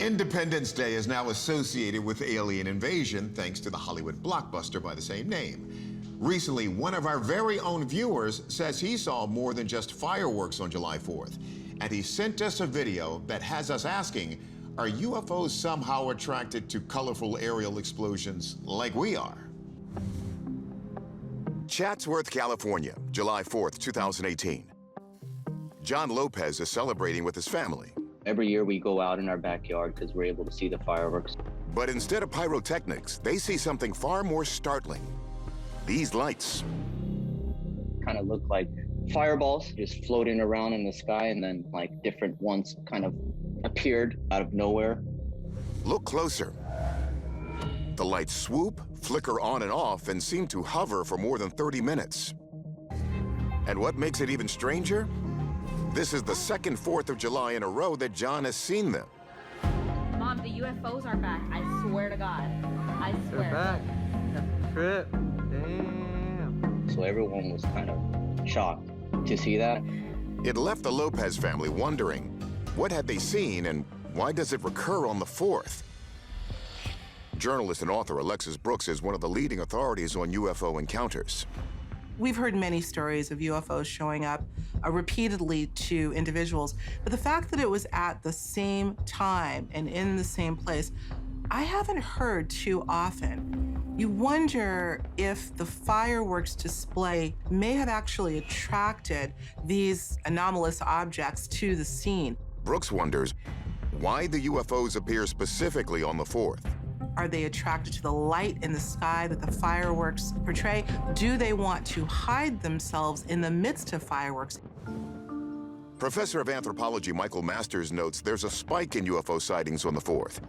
Independence Day is now associated with alien invasion thanks to the Hollywood blockbuster by the same name. Recently, one of our very own viewers says he saw more than just fireworks on July 4th, and he sent us a video that has us asking, are UFOs somehow attracted to colorful aerial explosions like we are? Chatsworth, California, July 4th, 2018. John Lopez is celebrating with his family. Every year we go out in our backyard because we're able to see the fireworks. But instead of pyrotechnics, they see something far more startling. These lights. Kind of look like fireballs just floating around in the sky, and then like different ones kind of appeared out of nowhere. Look closer. The lights swoop, flicker on and off, and seem to hover for more than 30 minutes. And what makes it even stranger? This is the second 4th of July in a row that John has seen them. Mom, the UFOs are back. I swear to God. I swear. They're back. Trip. Damn. So everyone was kind of shocked to see that. It left the Lopez family wondering, what had they seen and why does it recur on the 4th? Journalist and author Alexis Brooks is one of the leading authorities on UFO encounters. We've heard many stories of UFOs showing up repeatedly to individuals, but the fact that it was at the same time and in the same place, I haven't heard too often. You wonder if the fireworks display may have actually attracted these anomalous objects to the scene. Brooks wonders why the UFOs appear specifically on the 4th. Are they attracted to the light in the sky that the fireworks portray? Do they want to hide themselves in the midst of fireworks? Professor of anthropology Michael Masters notes there's a spike in UFO sightings on the 4th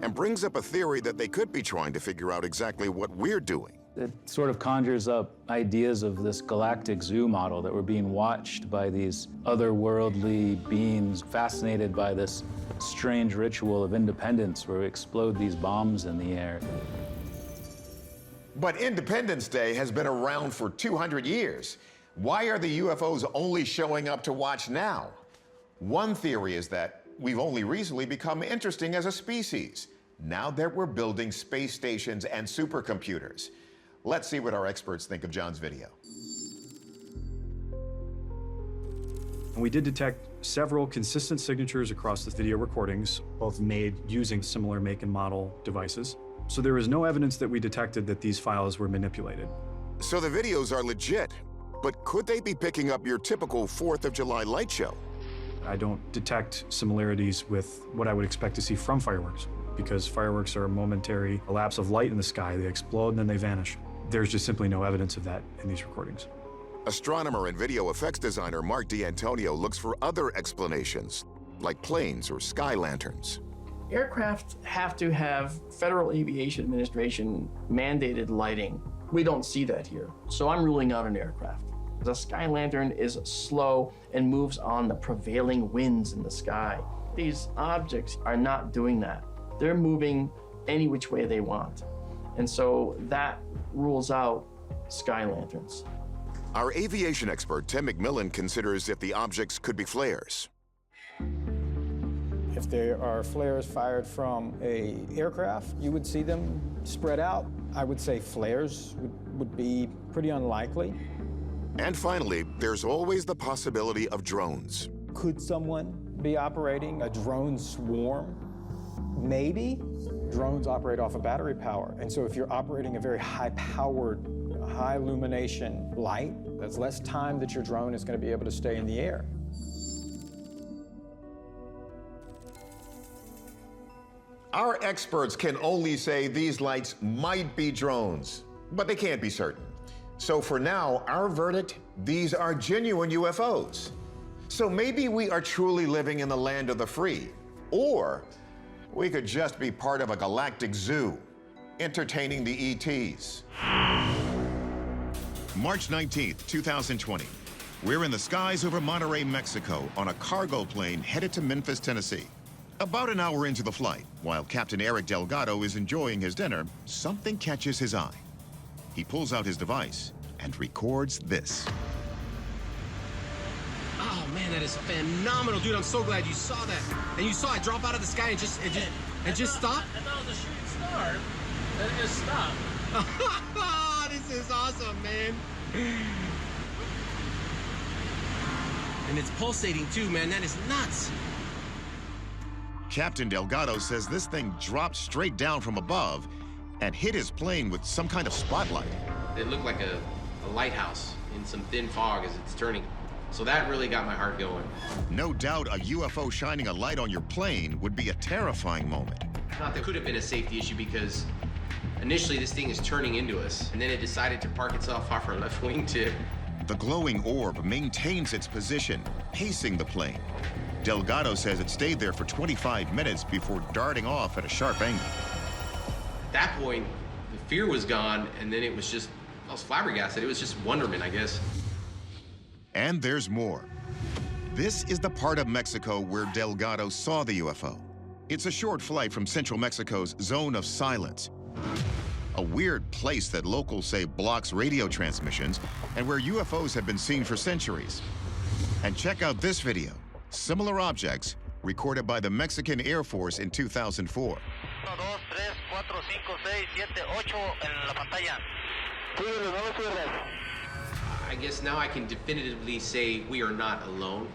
and brings up a theory that they could be trying to figure out exactly what we're doing. It sort of conjures up ideas of this galactic zoo model, that we're being watched by these otherworldly beings fascinated by this strange ritual of independence where we explode these bombs in the air. But Independence Day has been around for 200 years. Why are the UFOs only showing up to watch now? One theory is that we've only recently become interesting as a species, now that we're building space stations and supercomputers. Let's see what our experts think of John's video. We did detect several consistent signatures across the video recordings, both made using similar make and model devices. So there was no evidence that we detected that these files were manipulated. So the videos are legit, but could they be picking up your typical 4th of July light show? I don't detect similarities with what I would expect to see from fireworks, because fireworks are a momentary lapse of light in the sky. They explode and then they vanish. There's just simply no evidence of that in these recordings. Astronomer and video effects designer Mark D'Antonio looks for other explanations, like planes or sky lanterns. Aircraft have to have Federal Aviation Administration mandated lighting. We don't see that here, so I'm ruling out an aircraft. The sky lantern is slow and moves on the prevailing winds in the sky. These objects are not doing that. They're moving any which way they want. And so that rules out sky lanterns. Our aviation expert, Tim McMillan, considers if the objects could be flares. If there are flares fired from an aircraft, you would see them spread out. I would say flares would be pretty unlikely. And finally, there's always the possibility of drones. Could someone be operating a drone swarm? Maybe. Drones operate off of battery power, and so if you're operating a very high-powered, high-illumination light, that's less time that your drone is going to be able to stay in the air. Our experts can only say these lights might be drones, but they can't be certain. So for now, our verdict, these are genuine UFOs. So maybe we are truly living in the land of the free, or we could just be part of a galactic zoo, entertaining the ETs. March 19th, 2020. We're in the skies over Monterrey, Mexico, on a cargo plane headed to Memphis, Tennessee. About an hour into the flight, while Captain Eric Delgado is enjoying his dinner, something catches his eye. He pulls out his device and records this. Oh man, Man, that is phenomenal, dude. I'm so glad you saw that. And you saw it drop out of the sky and just stop? I thought it was a shooting star. Then it just stopped. This is awesome, man. And it's pulsating too, man. That is nuts. Captain Delgado says this thing dropped straight down from above and hit his plane with some kind of spotlight. It looked like a lighthouse in some thin fog as it's turning. So that really got my heart going. No doubt a UFO shining a light on your plane would be a terrifying moment. Thought there could have been a safety issue because initially this thing is turning into us, and then it decided to park itself off our left wingtip. The glowing orb maintains its position, pacing the plane. Delgado says it stayed there for 25 minutes before darting off at a sharp angle. At that point, the fear was gone, and then it was just, I was flabbergasted. It was just wonderment, I guess. And there's more. This is the part of Mexico where Delgado saw the UFO. It's a short flight from central Mexico's zone of silence. A weird place that locals say blocks radio transmissions and where UFOs have been seen for centuries. And check out this video. Similar objects recorded by the Mexican Air Force in 2004. I guess now I can definitively say we are not alone.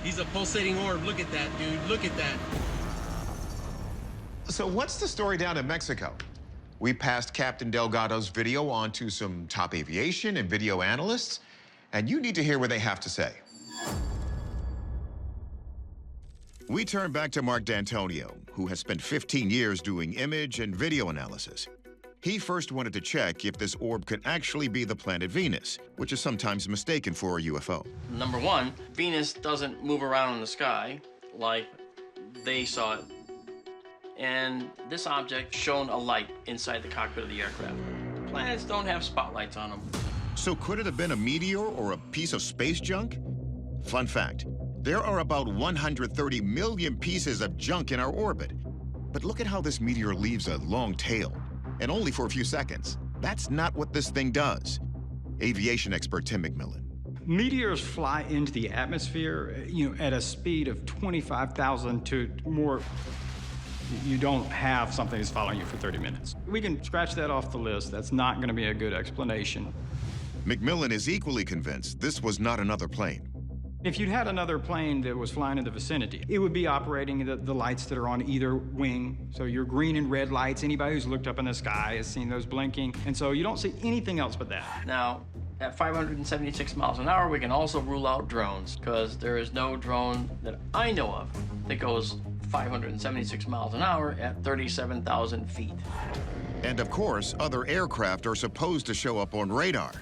He's a pulsating orb. Look at that, dude. Look at that. So what's the story down in Mexico? We passed Captain Delgado's video on to some top aviation and video analysts, and you need to hear what they have to say. We turn back to Mark D'Antonio, who has spent 15 years doing image and video analysis. He first wanted to check if this orb could actually be the planet Venus, which is sometimes mistaken for a UFO. Number one, Venus doesn't move around in the sky like they saw it. And this object shone a light inside the cockpit of the aircraft. Planets don't have spotlights on them. So could it have been a meteor or a piece of space junk? Fun fact, there are about 130 million pieces of junk in our orbit. But look at how this meteor leaves a long tail, and only for a few seconds. That's not what this thing does. Aviation expert Tim McMillan. Meteors fly into the atmosphere, at a speed of 25,000 to more. You don't have something that's following you for 30 minutes. We can scratch that off the list. That's not going to be a good explanation. McMillan is equally convinced this was not another plane. If you'd had another plane that was flying in the vicinity, it would be operating the lights that are on either wing. So your green and red lights, anybody who's looked up in the sky has seen those blinking. And so you don't see anything else but that. Now, at 576 miles an hour, we can also rule out drones, because there is no drone that I know of that goes 576 miles an hour at 37,000 feet. And of course, other aircraft are supposed to show up on radar.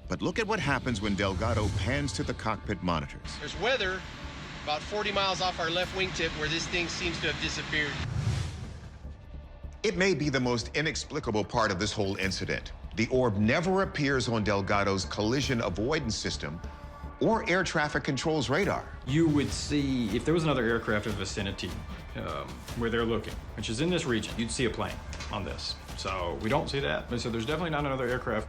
But look at what happens when Delgado pans to the cockpit monitors. There's weather about 40 miles off our left wingtip where this thing seems to have disappeared. It may be the most inexplicable part of this whole incident. The orb never appears on Delgado's collision avoidance system or air traffic control's radar. You would see, if there was another aircraft in the vicinity where they're looking, which is in this region, you'd see a plane on this. So we don't see that. So there's definitely not another aircraft.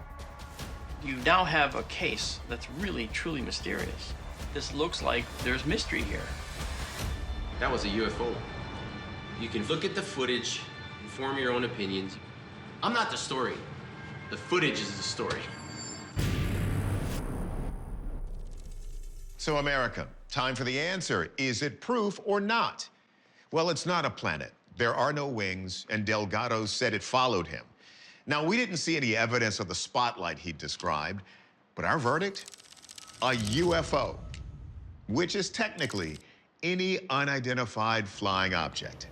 You now have a case that's really, truly mysterious. This looks like there's mystery here. That was a UFO. You can look at the footage and form your own opinions. I'm not the story. The footage is the story. So America, time for the answer. Is it proof or not? Well, it's not a planet. There are no wings, and Delgado said it followed him. Now, we didn't see any evidence of the spotlight he described, but our verdict? A UFO, which is technically any unidentified flying object.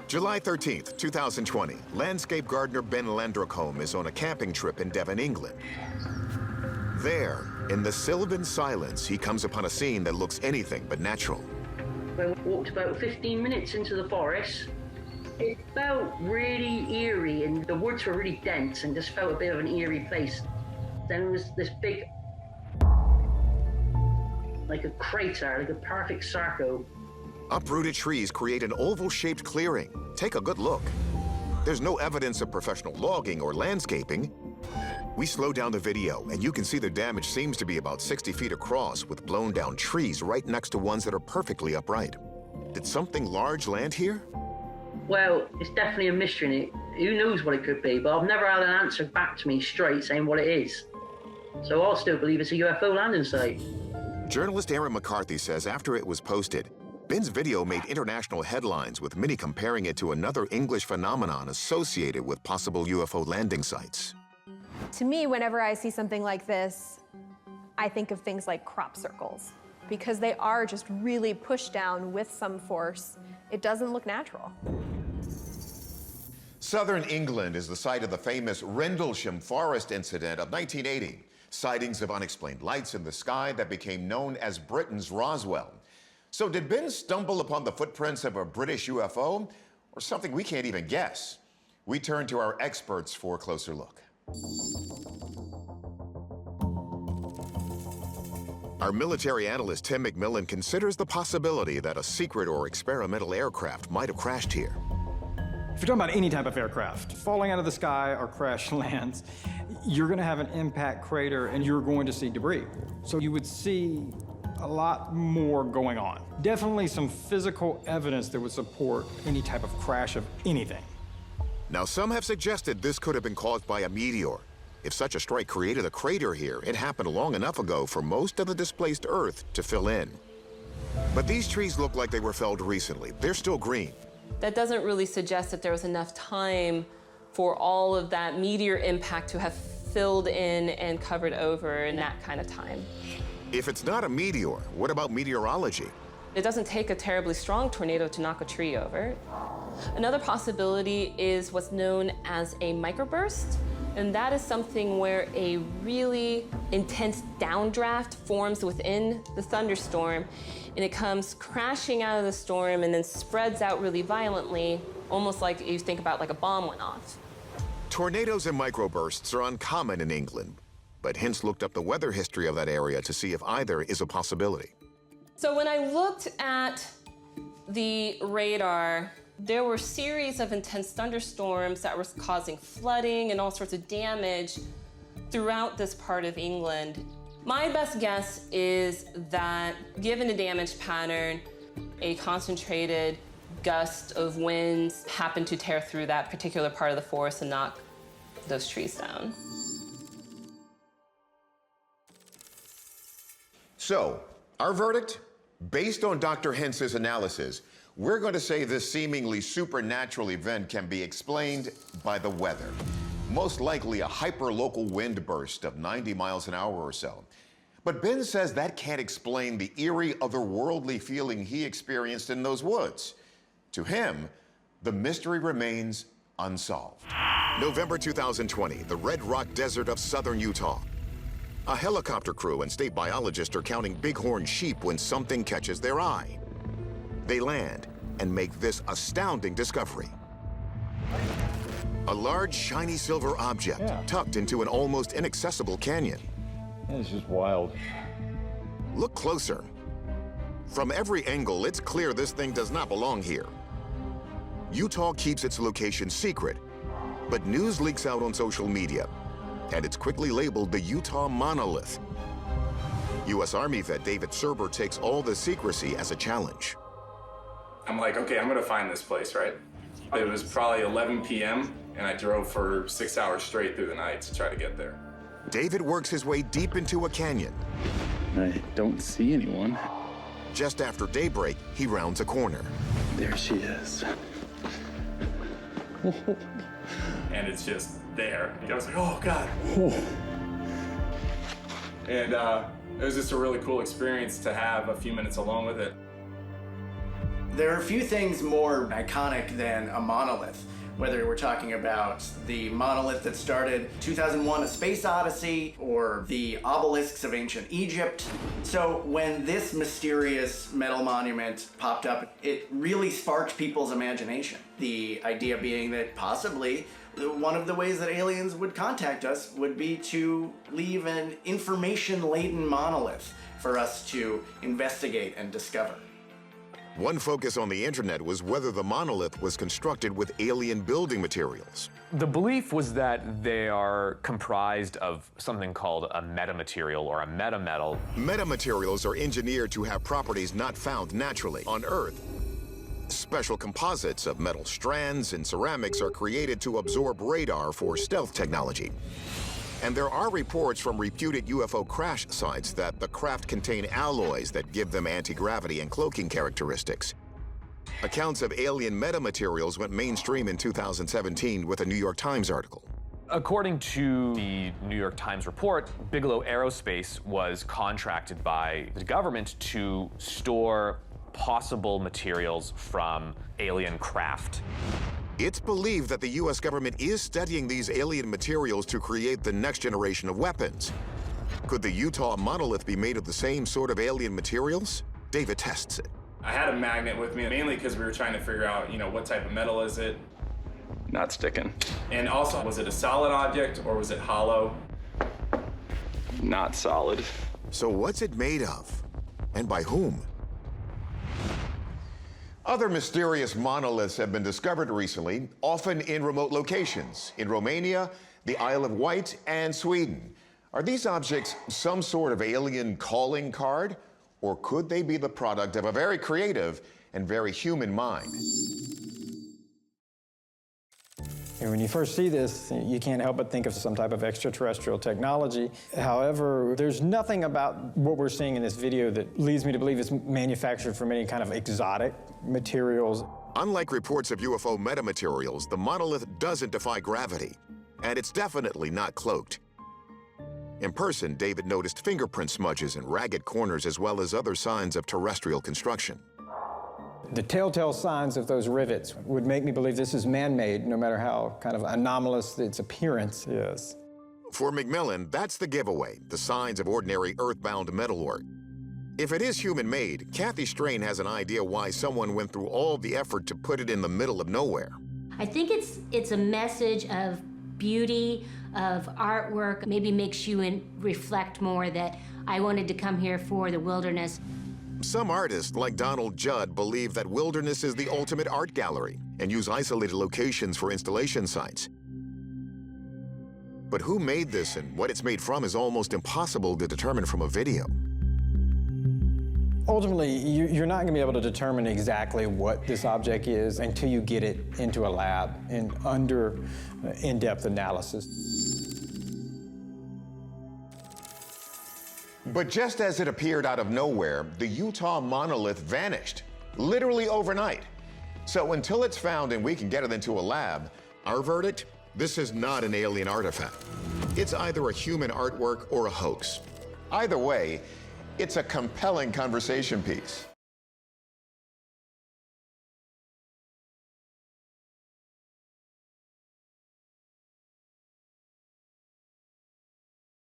July 13th, 2020, landscape gardener Ben Landricombe is on a camping trip in Devon, England. There, in the sylvan silence, he comes upon a scene that looks anything but natural. I walked about 15 minutes into the forest. It felt really eerie, and the woods were really dense and just felt a bit of an eerie place. Then there was this big, like a crater, like a perfect circle. Uprooted trees create an oval-shaped clearing. Take a good look. There's no evidence of professional logging or landscaping, We slow down the video, and you can see the damage seems to be about 60 feet across, with blown down trees right next to ones that are perfectly upright. Did something large land here? Well, it's definitely a mystery. Who knows what it could be, but I've never had an answer back to me straight saying what it is. So I'll still believe it's a UFO landing site. Journalist Aaron McCarthy says after it was posted, Ben's video made international headlines, with many comparing it to another English phenomenon associated with possible UFO landing sites. To me, whenever I see something like this, I think of things like crop circles, because they are just really pushed down with some force. It doesn't look natural. Southern England is the site of the famous Rendlesham Forest incident of 1980. Sightings of unexplained lights in the sky that became known as Britain's Roswell. So did Ben stumble upon the footprints of a British UFO, or something we can't even guess? We turn to our experts for a closer look. Our military analyst Tim McMillan considers the possibility that a secret or experimental aircraft might have crashed here. If you're talking about any type of aircraft, falling out of the sky or crash lands, you're going to have an impact crater and you're going to see debris. So you would see a lot more going on. Definitely some physical evidence that would support any type of crash of anything. Now, some have suggested this could have been caused by a meteor. If such a strike created a crater here, it happened long enough ago for most of the displaced Earth to fill in. But these trees look like they were felled recently. They're still green. That doesn't really suggest that there was enough time for all of that meteor impact to have filled in and covered over in that kind of time. If it's not a meteor, what about meteorology? It doesn't take a terribly strong tornado to knock a tree over. Another possibility is what's known as a microburst, and that is something where a really intense downdraft forms within the thunderstorm, and it comes crashing out of the storm and then spreads out really violently, almost like you think about like a bomb went off. Tornadoes and microbursts are uncommon in England, but Hintz looked up the weather history of that area to see if either is a possibility. So when I looked at the radar, there were a series of intense thunderstorms that were causing flooding and all sorts of damage throughout this part of England. My best guess is that, given the damage pattern, a concentrated gust of winds happened to tear through that particular part of the forest and knock those trees down. So, our verdict? Based on Dr. Hintz's analysis, we're going to say this seemingly supernatural event can be explained by the weather. Most likely a hyper-local wind burst of 90 miles an hour or so. But Ben says that can't explain the eerie, otherworldly feeling he experienced in those woods. To him, the mystery remains unsolved. November 2020, the Red Rock Desert of southern Utah. A helicopter crew and state biologists are counting bighorn sheep when something catches their eye. They land and make this astounding discovery. A large, shiny silver object tucked into an almost inaccessible canyon. It's just wild. Look closer. From every angle, it's clear this thing does not belong here. Utah keeps its location secret, but news leaks out on social media, and it's quickly labeled the Utah Monolith. U.S. Army vet David Serber takes all the secrecy as a challenge. I'm like, okay, I'm gonna find this place, right? It was probably 11 p.m., and I drove for 6 hours straight through the night to try to get there. David works his way deep into a canyon. I don't see anyone. Just after daybreak, he rounds a corner. There she is. And it's just there. I was like, oh, God. And it was just a really cool experience to have a few minutes alone with it. There are a few things more iconic than a monolith, whether we're talking about the monolith that started 2001: A Space Odyssey or the obelisks of ancient Egypt. So when this mysterious metal monument popped up, it really sparked people's imagination. The idea being that possibly one of the ways that aliens would contact us would be to leave an information-laden monolith for us to investigate and discover. One focus on the internet was whether the monolith was constructed with alien building materials. The belief was that they are comprised of something called a metamaterial or a metametal. Metamaterials are engineered to have properties not found naturally on Earth. Special composites of metal strands and ceramics are created to absorb radar for stealth technology. And there are reports from reputed UFO crash sites that the craft contain alloys that give them anti-gravity and cloaking characteristics. Accounts of alien metamaterials went mainstream in 2017 with a New York Times article. According to the New York Times report, Bigelow Aerospace was contracted by the government to store possible materials from alien craft. It's believed that the U.S. government is studying these alien materials to create the next generation of weapons. Could the Utah monolith be made of the same sort of alien materials? David tests it. I had a magnet with me, mainly because we were trying to figure out, what type of metal is it? Not sticking. And also, was it a solid object or was it hollow? Not solid. So what's it made of? And by whom? Other mysterious monoliths have been discovered recently, often in remote locations, in Romania, the Isle of Wight, and Sweden. Are these objects some sort of alien calling card, or could they be the product of a very creative and very human mind? And when you first see this, you can't help but think of some type of extraterrestrial technology. However, there's nothing about what we're seeing in this video that leads me to believe it's manufactured from any kind of exotic materials. Unlike reports of UFO metamaterials, the monolith doesn't defy gravity, and it's definitely not cloaked. In person, David noticed fingerprint smudges and ragged corners as well as other signs of terrestrial construction. The telltale signs of those rivets would make me believe this is man-made, no matter how kind of anomalous its appearance is. For McMillan, that's the giveaway, the signs of ordinary earthbound metalwork. If it is human-made, Kathy Strain has an idea why someone went through all the effort to put it in the middle of nowhere. I think it's a message of beauty, of artwork, maybe makes you reflect more that I wanted to come here for the wilderness. Some artists, like Donald Judd, believe that wilderness is the ultimate art gallery and use isolated locations for installation sites. But who made this and what it's made from is almost impossible to determine from a video. Ultimately, you're not going to be able to determine exactly what this object is until you get it into a lab and under in-depth analysis. But just as it appeared out of nowhere, the Utah monolith vanished, literally overnight. So until it's found and we can get it into a lab, our verdict? This is not an alien artifact. It's either a human artwork or a hoax. Either way, it's a compelling conversation piece.